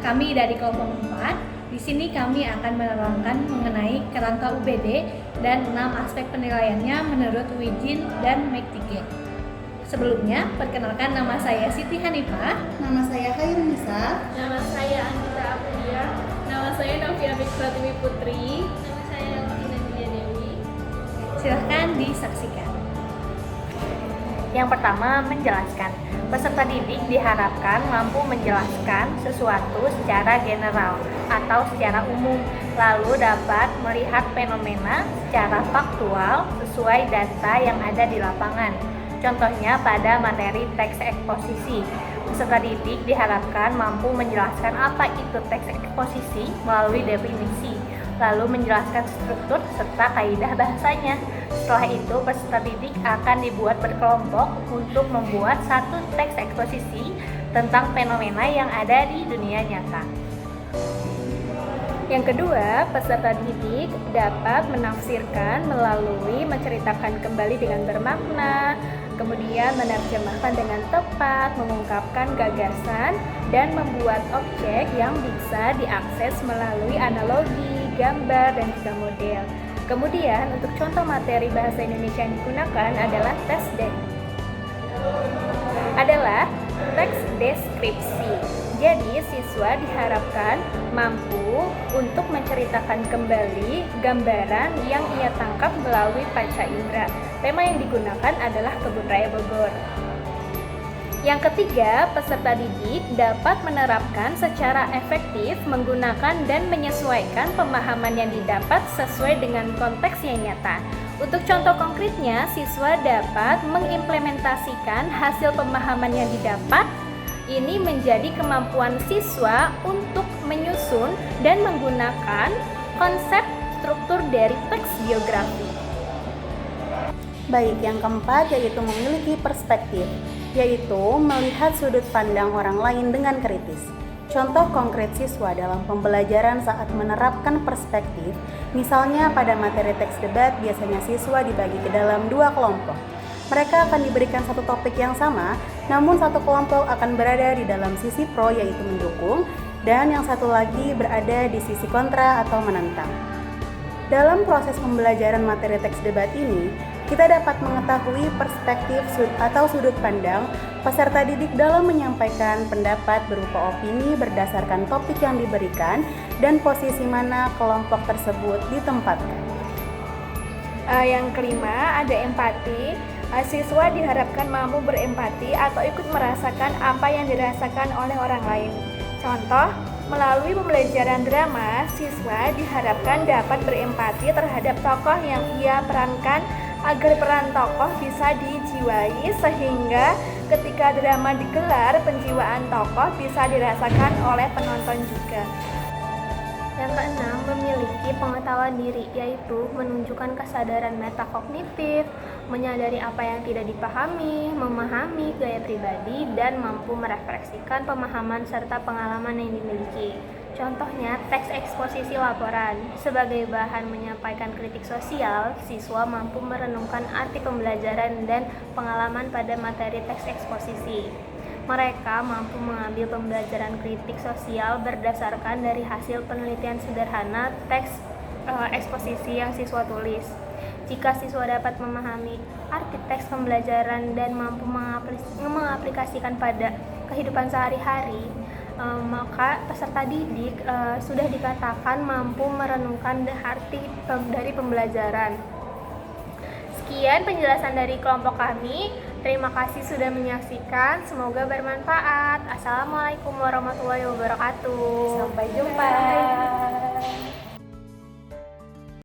Kami dari kelompok 4, di sini kami akan menerangkan mengenai kerangka UBD dan 6 aspek penilaiannya menurut Wijin dan McTiggett. Sebelumnya, perkenalkan nama saya Siti Hanifah. Nama saya Hairunisa. Nama saya Anita Aprilia. Nama saya Novia Pratiwi Putri. Nama saya Tina Julia Dewi. Silahkan disaksikan. Yang pertama, menjelaskan. Peserta didik diharapkan mampu menjelaskan sesuatu secara general atau secara umum, lalu dapat melihat fenomena secara faktual sesuai data yang ada di lapangan. Contohnya pada materi teks eksposisi. Peserta didik diharapkan mampu menjelaskan apa itu teks eksposisi melalui definisi, lalu menjelaskan struktur serta kaidah bahasanya. Setelah itu, peserta didik akan dibuat berkelompok untuk membuat satu teks eksposisi tentang fenomena yang ada di dunia nyata. Yang kedua, peserta didik dapat menafsirkan melalui menceritakan kembali dengan bermakna, kemudian menerjemahkan dengan tepat, mengungkapkan gagasan, dan membuat objek yang bisa diakses melalui analogi, gambar, dan juga model. Kemudian, untuk contoh materi bahasa Indonesia yang digunakan adalah teks deskripsi. Jadi, siswa diharapkan mampu untuk menceritakan kembali gambaran yang ia tangkap melalui panca indera. Tema yang digunakan adalah Kebun Raya Bogor. Yang ketiga, peserta didik dapat menerapkan secara efektif menggunakan dan menyesuaikan pemahaman yang didapat sesuai dengan konteks yang nyata. Untuk contoh konkretnya, siswa dapat mengimplementasikan hasil pemahaman yang didapat. Ini menjadi kemampuan siswa untuk menyusun dan menggunakan konsep struktur dari teks biografi. Baik, yang keempat yaitu memiliki perspektif, yaitu melihat sudut pandang orang lain dengan kritis. Contoh konkret siswa dalam pembelajaran saat menerapkan perspektif, misalnya pada materi teks debat, biasanya siswa dibagi ke dalam 2 kelompok. Mereka akan diberikan satu topik yang sama, namun satu kelompok akan berada di dalam sisi pro yaitu mendukung, dan yang satu lagi berada di sisi kontra atau menentang. Dalam proses pembelajaran materi teks debat ini, kita dapat mengetahui perspektif atau sudut pandang peserta didik dalam menyampaikan pendapat berupa opini berdasarkan topik yang diberikan dan posisi mana kelompok tersebut ditempatkan. Yang kelima, ada empati. Siswa diharapkan mampu berempati atau ikut merasakan apa yang dirasakan oleh orang lain. Contoh, melalui pembelajaran drama, siswa diharapkan dapat berempati terhadap tokoh yang ia perankan agar peran tokoh bisa dijiwai sehingga ketika drama digelar, penjiwaan tokoh bisa dirasakan oleh penonton juga. Yang keenam, memiliki pengetahuan diri, yaitu menunjukkan kesadaran metakognitif, menyadari apa yang tidak dipahami, memahami gaya pribadi, dan mampu merefleksikan pemahaman serta pengalaman yang dimiliki. Contohnya, teks eksposisi laporan. Sebagai bahan menyampaikan kritik sosial, siswa mampu merenungkan arti pembelajaran dan pengalaman pada materi teks eksposisi. Mereka mampu mengambil pembelajaran kritik sosial berdasarkan dari hasil penelitian sederhana teks eksposisi yang siswa tulis. Jika siswa dapat memahami arti teks pembelajaran dan mampu mengaplikasikan pada kehidupan sehari-hari, maka peserta didik sudah dikatakan mampu merenungkan arti dari pembelajaran. Sekian penjelasan dari kelompok kami. Terima kasih sudah menyaksikan. Semoga bermanfaat. Assalamualaikum warahmatullahi wabarakatuh. Sampai jumpa.